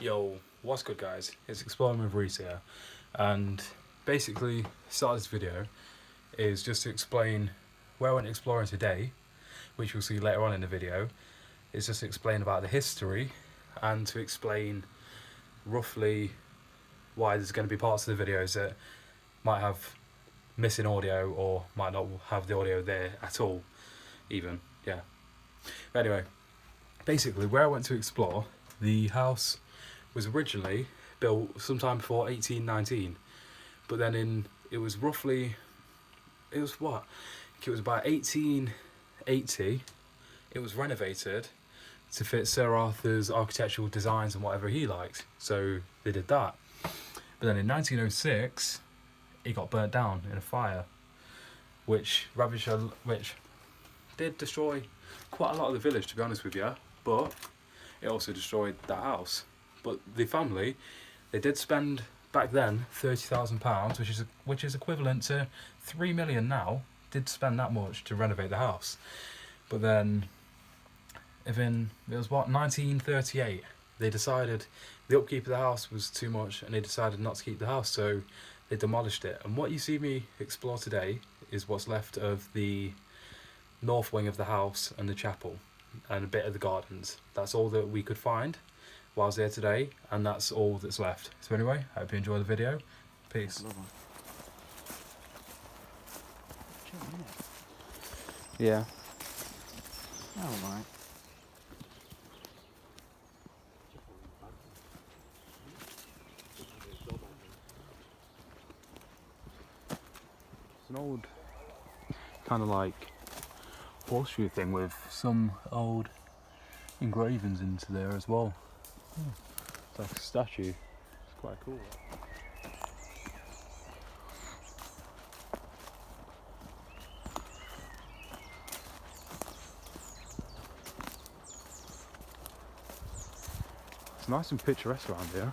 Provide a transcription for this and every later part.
Yo, what's good guys? It's Exploring with Reese here, and basically start of this video is just to explain where I went exploring today, which you'll see later on in the video. It's just to explain about the history and to explain roughly why there's going to be parts of the videos that might have missing audio or might not have the audio there at all even, yeah. But anyway, basically where I went to explore, the house was originally built sometime before 1819, but then it was about 1880 it was renovated to fit Sir Arthur's architectural designs and whatever he liked, so they did that. But then in 1906 it got burnt down in a fire, which did destroy quite a lot of the village, to be honest with you, but it also destroyed that house. But the family, they did spend back then £30,000, which is equivalent to 3 million now. Did spend that much to renovate the house. But then, it was 1938. They decided the upkeep of the house was too much, and they decided not to keep the house, so they demolished it. And what you see me explore today is what's left of the north wing of the house and the chapel, and a bit of the gardens. That's all that we could find while I was there today, and that's all that's left. So anyway, I hope you enjoy the video. Peace. Yeah. Oh, right. It's an old kind of like horseshoe thing with some old engravings into there as well. It's like a statue. It's quite cool. It's nice and picturesque around here.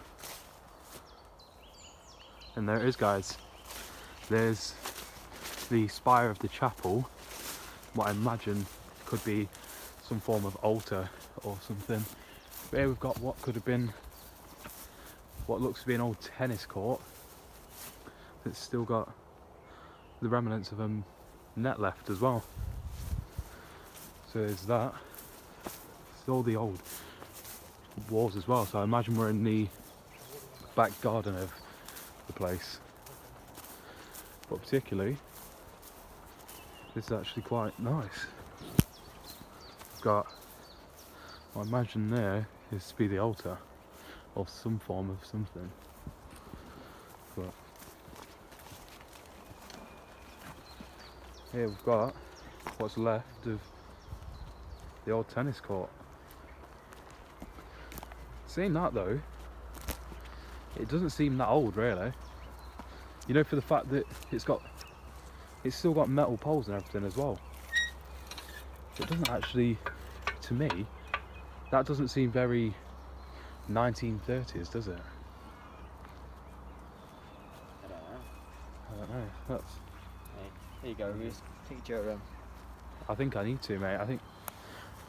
And there it is, guys. There's the spire of the chapel. What I imagine could be some form of altar or something. But here we've got what looks to be an old tennis court. It's still got the remnants of a net left as well. So there's that. It's all the old walls as well. So I imagine we're in the back garden of the place. But particularly, this is actually quite nice. Got, I imagine there is to be the altar of some form of something. But here we've got what's left of the old tennis court. Seeing that though, it doesn't seem that old really. You know, for the fact that it's still got metal poles and everything as well. It doesn't actually, to me, that doesn't seem very 1930s, does it? I don't know. That's. Hey, here you go, Reese. Take your I think I need to, mate. I think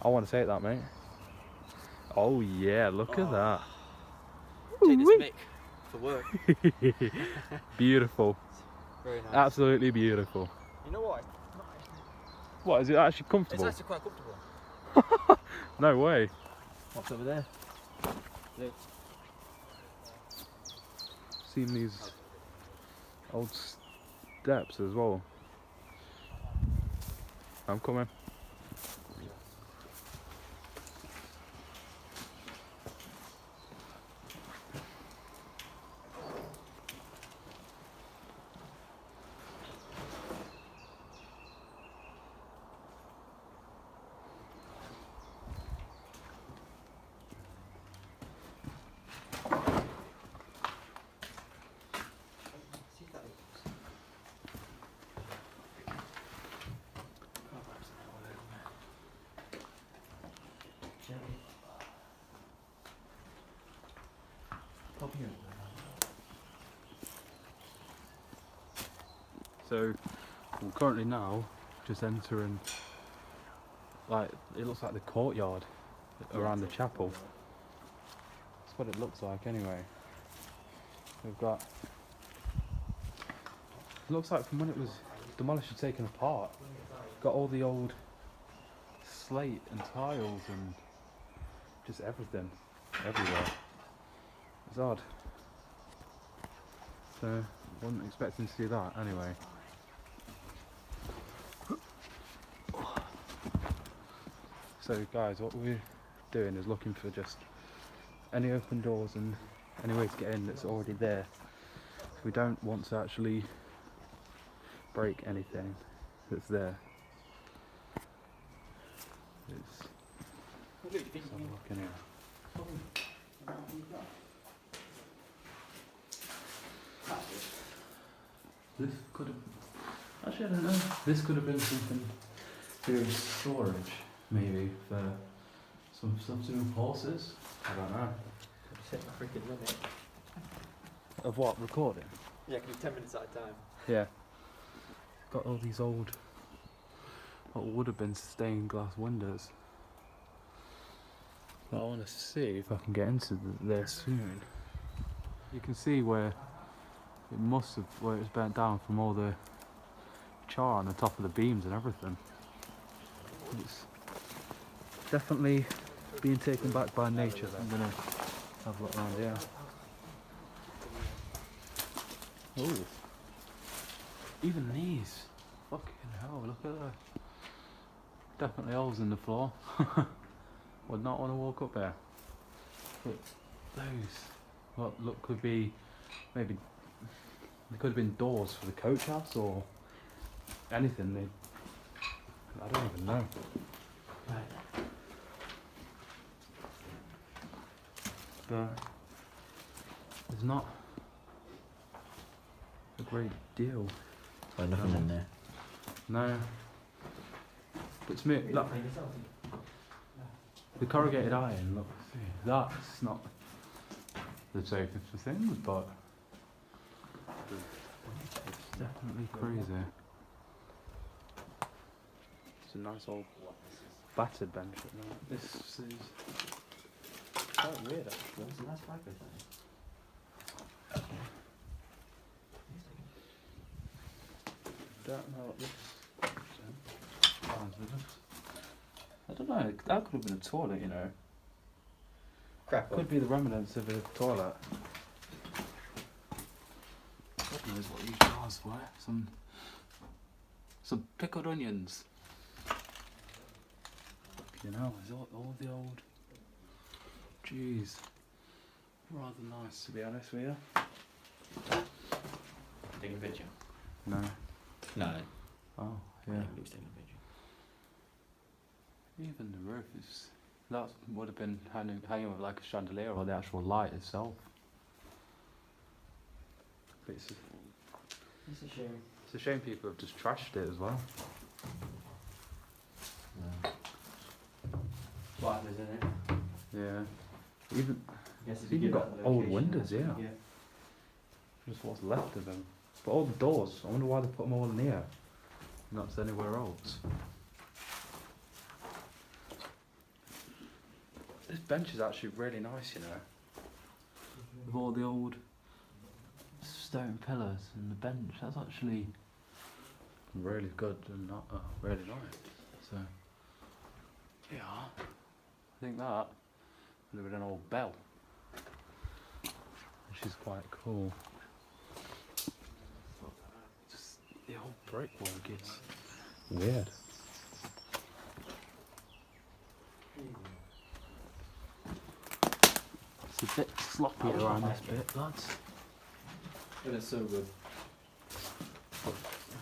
I want to take that, mate. Oh yeah, look at that. Take this mic for work. Beautiful. Very nice. Absolutely beautiful. You know what? What, is it actually comfortable? It's actually quite comfortable. No way. What's over there? Look. Seen these old steps as well. I'm coming. So we're currently now just entering, like, it looks like the courtyard around the chapel. It's what it looks like anyway. We've got, it looks like from when it was demolished and taken apart, got all the old slate and tiles and just everything everywhere. It's odd. So, wasn't expecting to see that anyway. So guys, what we're doing is looking for just any open doors and any way to get in that's already there. We don't want to actually break anything that's there. Let's have a look in here. This could have, actually I don't know, this could have been something to do with storage, maybe, for some stuff to do with horses. I don't know. Set the freaking limit. Of what? Recording? Yeah, can do 10 minutes at a time. Yeah. Got all these old, what would have been stained glass windows. But I want to see if I can get into there soon. You can see where it must have, where it was burnt down from all the char on the top of the beams and everything. It's definitely being taken back by nature. I'm gonna have a look around here. Oh, even these. Fucking hell, look at that. Definitely holes in the floor. Would not want to walk up there. But those, what look could be, maybe, they could have been doors for the coach house or anything. I don't even know. But there's not a great deal. So nothing in there. No. But to me, look, the corrugated iron, look, see, that's not the safest of things, but it's definitely crazy. It's a nice old battered bench at the moment. This is quite weird actually. It's a nice fireplace, Don't know what this I don't know, that could have been a toilet, you know. Crap. Could be the remnants of a toilet. God knows what these jars were. Some pickled onions. You know, it's all the old. Jeez. Rather nice, to be honest with you. Take a picture. No. No. Oh, yeah. Luke's taking a picture. Even the roof is. That would have been hanging with like a chandelier or the actual light itself. But it's It's a shame. a shame people have just trashed it as well. No. What is in it? Yeah. Even Yes, if you got old windows, yeah. Just what's left of them. But all the doors, I wonder why they put them all in here. Not anywhere else. This bench is actually really nice, you know. With all the old stone pillars and the bench, that's actually really good and not really nice. So, yeah, I think that would have been an old bell, which is quite cool. Just the old brickwork is weird. It's a bit sloppy around this bit, lads. But it's so good.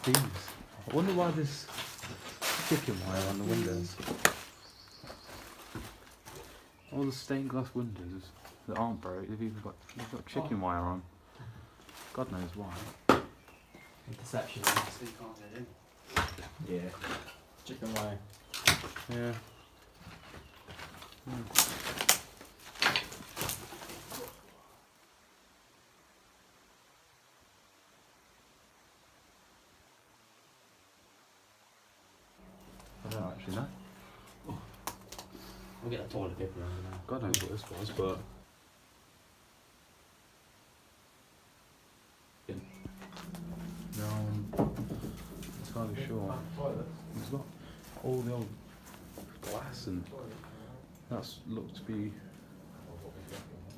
These. I wonder why there's chicken wire on the windows. All the stained glass windows that aren't broke, they've got chicken wire on. God knows why. Interception. So you can't get in. Yeah. Chicken wire. Yeah. I don't actually know. We'll get that toilet paper around now. God knows what this was, but entirely sure. It's got all the old glass, and that's looked to be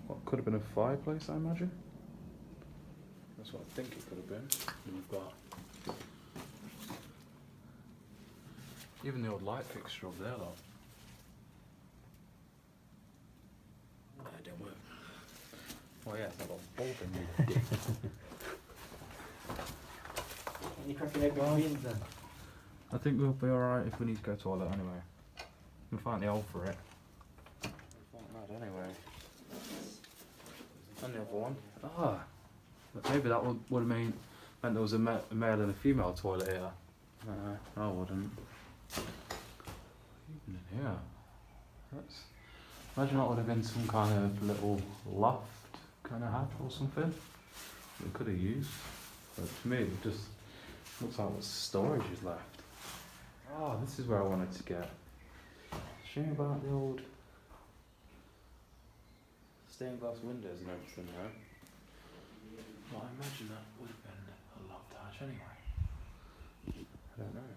what could have been a fireplace, I imagine. That's what I think it could have been. And we've got even the old light fixture up there, though. It didn't work. Oh yeah, it's got a bulb in you dick. Any cracking open beans then? I think we'll be alright if we need to go to the toilet anyway. We'll find the hole for it. We'll find that anyway. And the other one. Ah! But maybe that would have meant there was a male and a female toilet here. I wouldn't. Even in here. Imagine that would have been some kind of little loft kind of hatch or something we could have used. But to me, it just looks like what storage is left. Oh, this is where I wanted to get. Show me about the old stained glass windows and everything, right? Well, I imagine that would have been a loft hatch anyway. I don't know.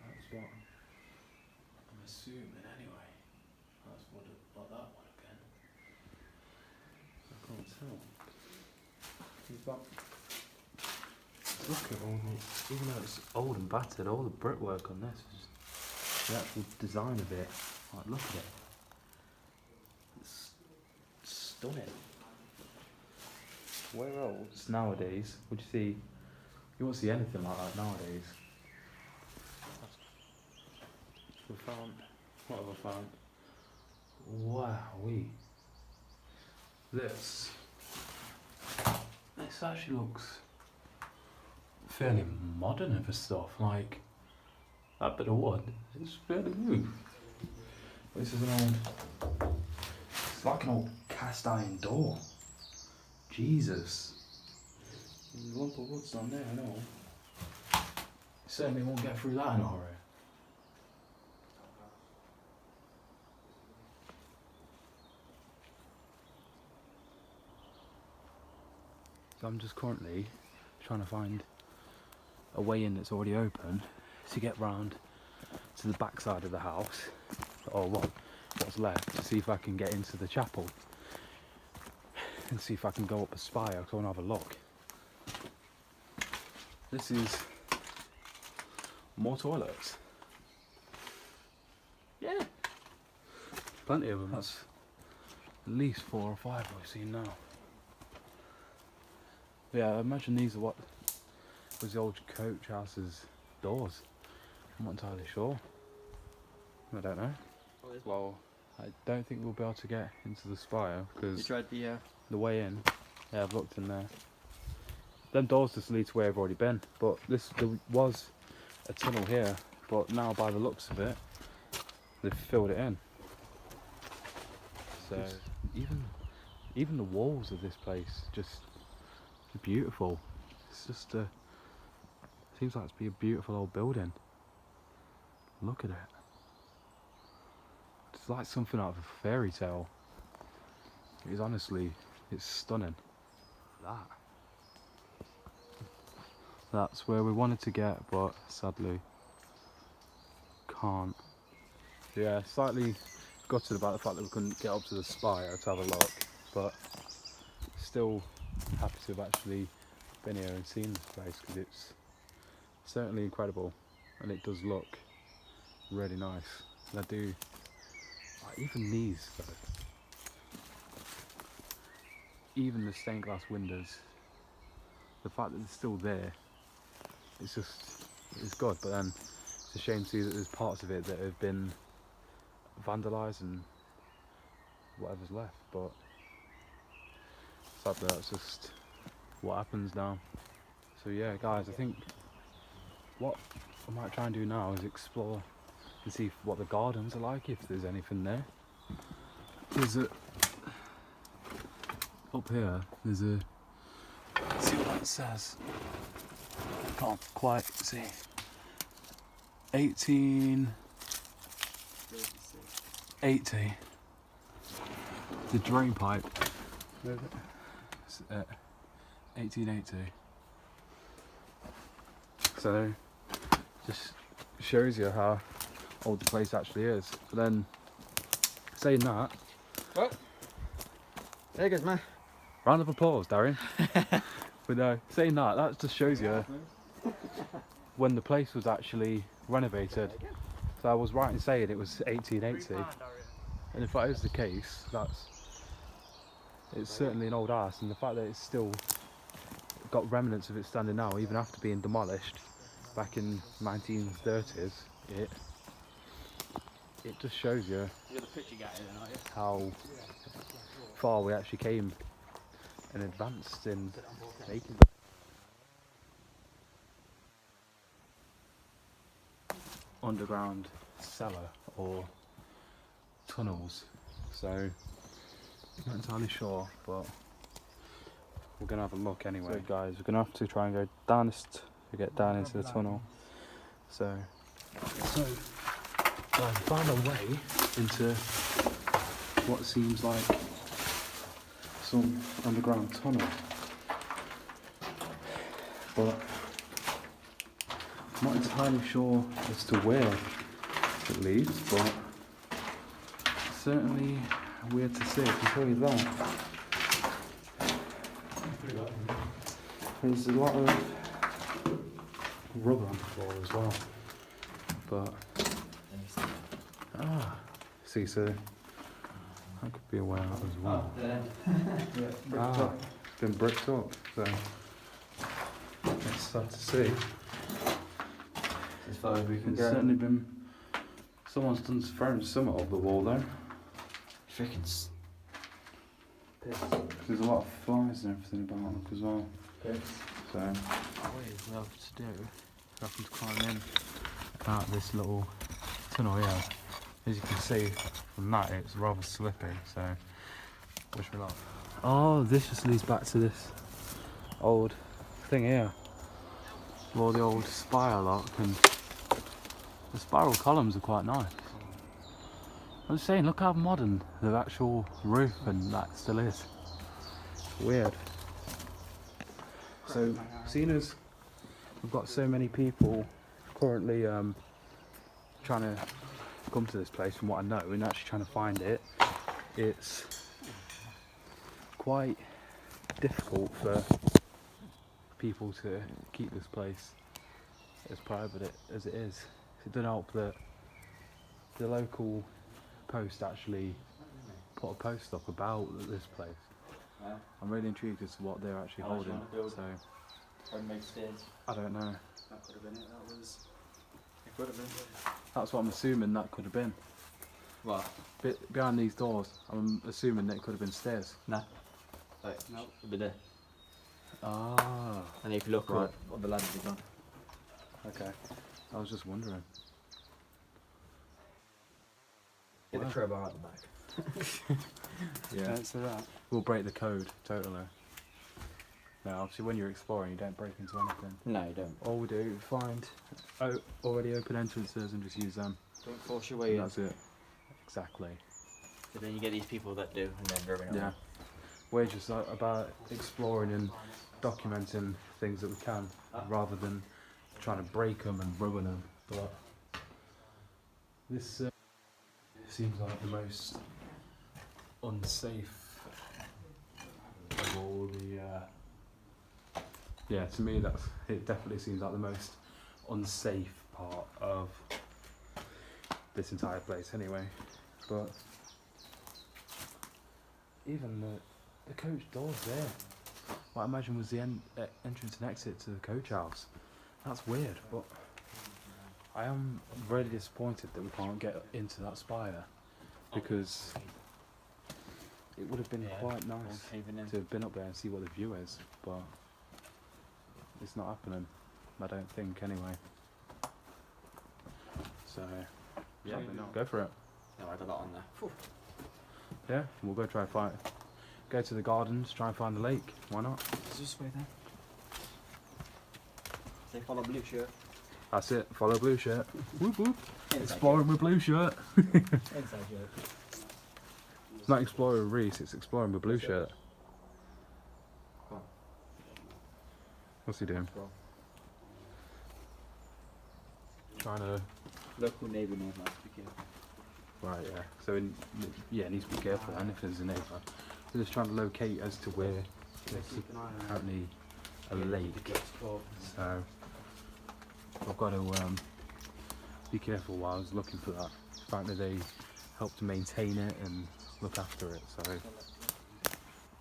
That's what I'm assuming anyway. That's what that would have been. I can't tell. You've got. Look at all the, even though it's old and battered, all the brickwork on this is the actual design of it. Like, look at it. It's stunning. Where else nowadays would you see? You won't see anything like that nowadays. We found. What have I found? Wowee. This actually looks fairly modern of stuff. Like that bit of wood is fairly new. This is an old. It's like an old cast iron door. Jesus. There's a lump of wood's on there, I know. Certainly won't get through that in a hurry. So I'm just currently trying to find a way in that's already open to get round to the back side of the house, or what's left, to see if I can get into the chapel and see if I can go up a spire, because I want to have a look. This is more toilets. Yeah, plenty of them. That's at least 4 or 5 we've seen now. Yeah, I imagine these are what was the old coach house's doors. I'm not entirely sure. I don't know. Well, I don't think we'll be able to get into the spire because You tried the way in. Yeah, I've looked in there. Them doors just lead to where I've already been. But there was a tunnel here, but now by the looks of it, they've filled it in. So even the walls of this place just beautiful. It's just seems like it's be a beautiful old building. Look at it. It's like something out of a fairy tale. It is honestly, it's stunning. That's where we wanted to get, but sadly can't. So yeah, slightly gutted about the fact that we couldn't get up to the spire to have a look, but still happy to have actually been here and seen this place, because it's certainly incredible and it does look really nice. And I do like even these though, even the stained glass windows, the fact that they're still there, it's good. But then it's a shame to see that there's parts of it that have been vandalised and whatever's left, but sadly that's just what happens now. So yeah guys, I think what I might try and do now is explore and see what the gardens are like, if there's anything there. There's a up here, there's a, let's see what that says. I can't quite see. 1880. The drain pipe. 1880. So just shows you how old the place actually is. But then saying that, Well, there you goes, man. round of applause, Darren. But no, saying that, that just shows you when the place was actually renovated. So I was right in saying it was 1880, and if that is the case, it's certainly an old house, and the fact that it's still got remnants of it standing now, even after being demolished back in 1930s, it just shows you how far we actually came and advanced in making them. Underground cellar or tunnels, so not entirely sure, but we're gonna have a look anyway. So guys, we're gonna have to try and go down this to get down into the tunnel. So I found a way into what seems like some underground tunnel, but I'm not entirely sure as to where it leads, but it's certainly weird to see, I can tell you that. There's a lot of rubber on the floor as well, but see, so that could be a way out as well. It's been bricked up, so it's sad to see. As far as we can It's go. certainly been, someone's thrown some over the wall though. Freaking There's a lot of flies and everything about them as well. So what I'd love to do is I can climb in out this little tunnel here. As you can see from that, it's rather slippy, so wish me luck. Oh, this just leads back to this old thing here. All the old spire lock, and the spiral columns are quite nice. I was saying, look how modern the actual roof and that still is. Weird. So, seeing as we've got so many people currently trying to come to this place, from what I know, and actually trying to find it, it's quite difficult for people to keep this place as private as it is. It doesn't help that the local post actually put a post up about this place. I'm really intrigued as to what they're actually holding. So I don't know. That could have been it. It could have been. That's what I'm assuming that could have been. What? Behind these doors, I'm assuming that it could have been stairs. Nah. Like, no. It'll be there. Ah. And if you look Right. what the ladders have done. Okay. I was just wondering. Get the crowbar out the back. Yeah. So that will break the code totally. Now, obviously, when you're exploring, you don't break into anything. No, you don't. All we do, find already open entrances and just use them. Don't force your way in. That's it. Exactly. But then you get these people that do, and then rubbing Yeah. We're just about exploring and documenting things that we can, rather than trying to break them and ruin them. But this seems like the most unsafe of all the. Yeah, to me, it definitely seems like the most unsafe part of this entire place. Anyway, but even the coach doors there, what I imagine was the entrance and exit to the coach house. That's weird, but I am really disappointed that we can't get into that spire, because it would have been quite nice to have been up there and see what the view is, but it's not happening, I don't think, anyway. So, yeah, go for it. No, I had a lot on there. Whew. Yeah, we'll go try and go to the gardens, try and find the lake. Why not? Is this way then? They follow blue shirt. That's it, follow blue shirt. Whoop whoop. Exploring with blue shirt. Inside shirt. It's not exploring with Reese, it's exploring with blue shirt. What's he doing? trying to. Local neighbour knows how to be careful. Right, yeah. So, it needs to be careful then if there's a neighbour. We're just trying to locate as to where there's apparently a lake. So, I've got to be careful while I was looking for that. Apparently, they help to maintain it and look after it. So,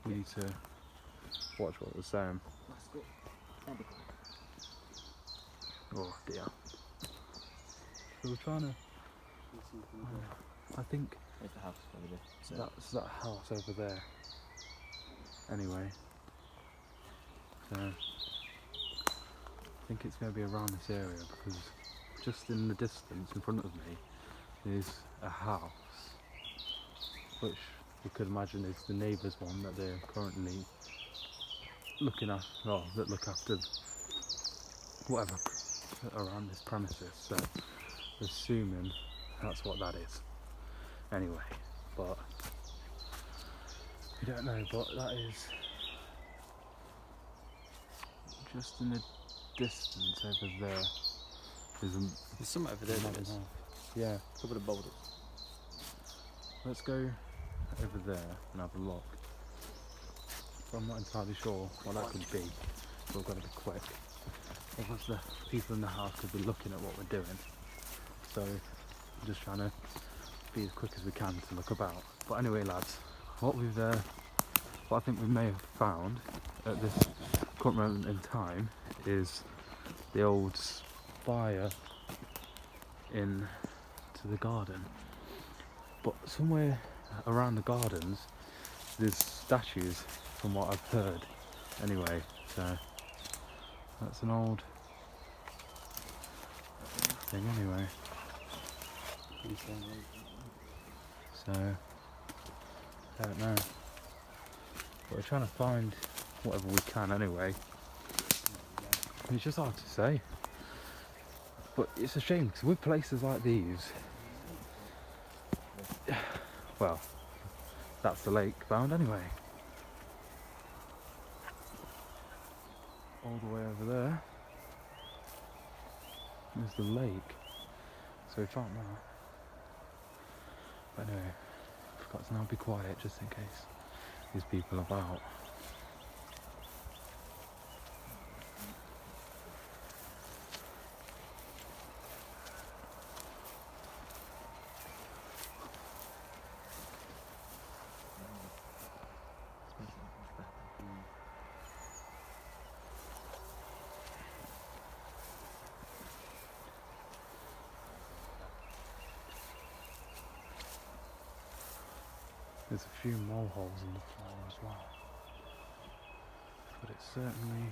we need to watch what we're saying. Oh dear. So, we're trying to. I think. There's the house over there. So That's that house over there. Anyway, so I think it's going to be around this area because just in the distance in front of me is a house, which you could imagine is the neighbour's one that they're currently looking after, well, that look after whatever around this premises. So, assuming that's what that is. Anyway, but we don't know, but that is just in the distance over there. there's some over there. There is. Yeah, A couple of boulders. let's go over there and have a look. But I'm not entirely sure what that could be, so we've got to be quick. Otherwise the people in the house could be looking at what we're doing. So I'm just trying to be as quick as we can to look about. But anyway, lads, what I think we may have found at this current moment in time is the old spire into the garden. But somewhere around the gardens there's statues from what I've heard. Anyway, so that's an old thing anyway. So, I don't know. But we're trying to find whatever we can anyway. It's just hard to say. But it's a shame because with places like these, well, that's the lake found anyway. All the way over there is the lake. So we found that. But anyway, I've got to now be quiet just in case there's people about. There's a few mole holes in the floor as well. But it's certainly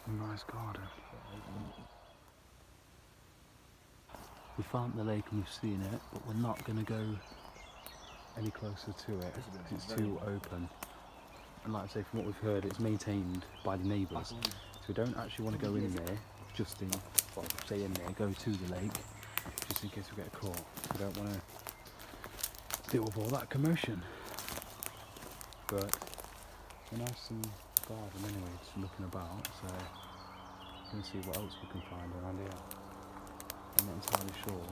a nice garden. We found the lake and we've seen it, but we're not going to go any closer to it. It's too open. And like I say, from what we've heard, it's maintained by the neighbours. So we don't actually want to go in there, just in, well, stay in there, go to the lake, just in case we get caught. We don't want to deal with all that commotion. But a nice garden anyway, just looking about, so we're going to see what else we can find around here. I'm not entirely sure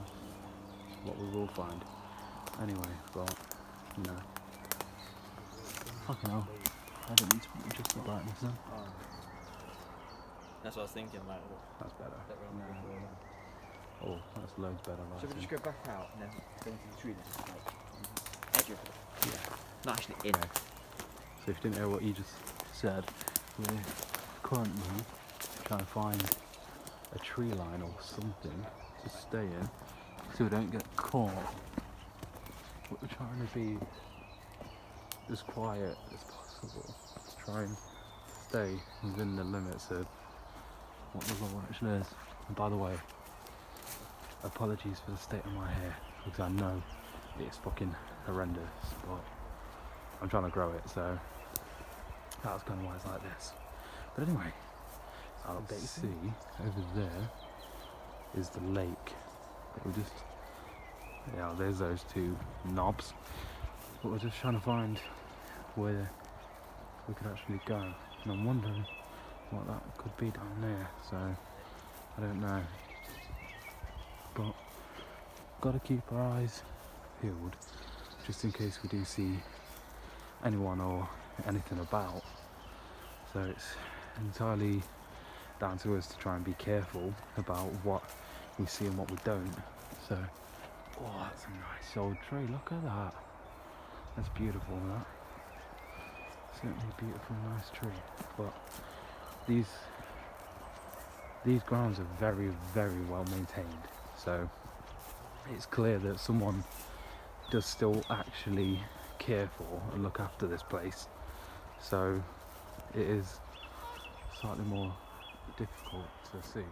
what we will find anyway, but you know, fucking hell, I don't need to adjust the brightness then. That's what I was thinking, like, That's better. Oh, that's loads better. should we just go back out and then go into the tree then? Like, edge of it. Yeah. Not actually in. Okay. So if you didn't hear what you just said, we're currently trying to find a tree line or something to stay in so we don't get caught. But we're trying to be as quiet as possible to try and stay within the limits of what the law actually is. And by the way, apologies for the state of my hair because I know it's fucking horrendous, but I'm trying to grow it, so that's kind of why it's like this. But anyway, I'll bet you see over there is the lake. We're just, yeah, there's those two knobs. But we're just trying to find where we could actually go. And I'm wondering what that could be down there, so I don't know. but got to keep our eyes peeled just in case we do see anyone or anything about. So it's entirely down to us to try and be careful about what we see and what we don't. So, oh, that's a nice old tree. Look at that. That's beautiful. That certainly a beautiful, nice tree. But these grounds are very, very well maintained. So it's clear that someone does still actually care for and look after this place. So it is slightly more difficult to see.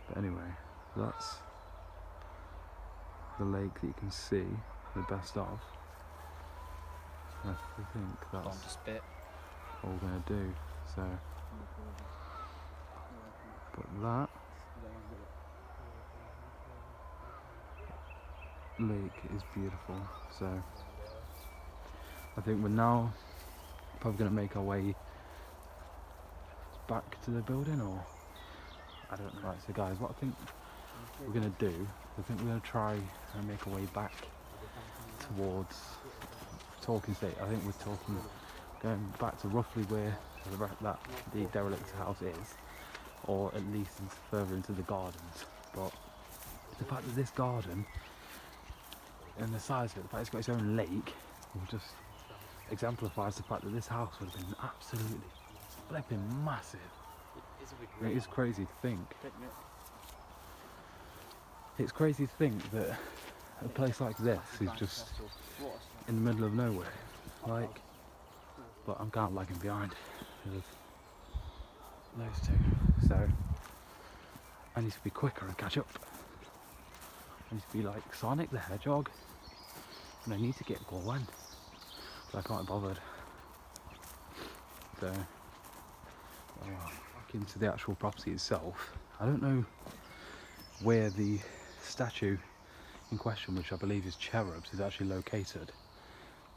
But anyway, that's the lake that you can see the best of. I think that's all we're going to do. So, but that lake is beautiful. So I think we're now probably going to make our way back to the building, or I don't know. Right, so guys, what I think we're going to do, I think we're going to try and make our way back towards Talking State. I think we're going back to roughly where the derelict house is, or at least further into the gardens. But the fact that this garden and the size of it, the fact it's got its own lake, just exemplifies the fact that this house would have been absolutely flipping massive. It is crazy to think. It's crazy to think that a place like this is just in the middle of nowhere. Like, but I'm kind of lagging behind with those two, so I need to be quicker and catch up. I need to be like Sonic the Hedgehog, and I need to get going, but I can't be bothered. So, back into the actual property itself. I don't know where the statue in question, which I believe is Cherubs, is actually located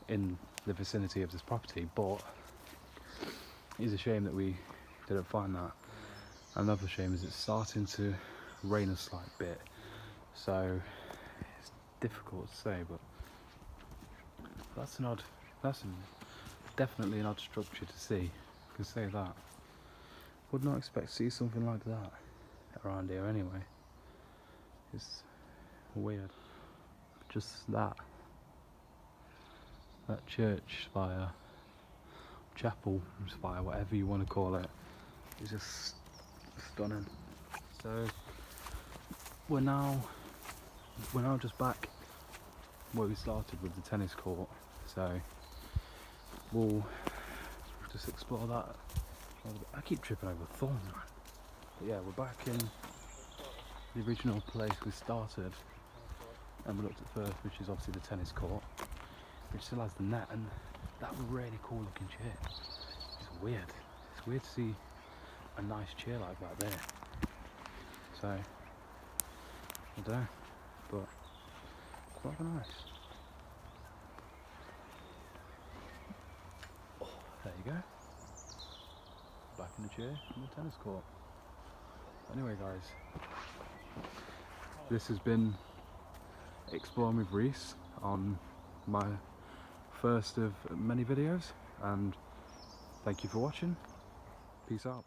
in the vicinity of this property, but it is a shame that we didn't find that. Another shame is it's starting to rain a slight bit, so it's difficult to say, but that's definitely an odd structure to see. I can say that. Would not expect to see something like that around here anyway. It's weird. Just that church spire, chapel spire, whatever you want to call it, is just stunning. So we're now just back where we started with the tennis court. So we'll just explore that. I keep tripping over thorns, man. But yeah, we're back in the original place we started, and we looked at first, which is obviously the tennis court, which still has the net, and that was a really cool looking chair. It's weird. It's weird to see a nice chair like that there. So I don't know, but quite nice. Oh, there you go. Back in the chair in the tennis court. Anyway, guys, this has been Exploring with Reese on my first of many videos, and thank you for watching. Peace out.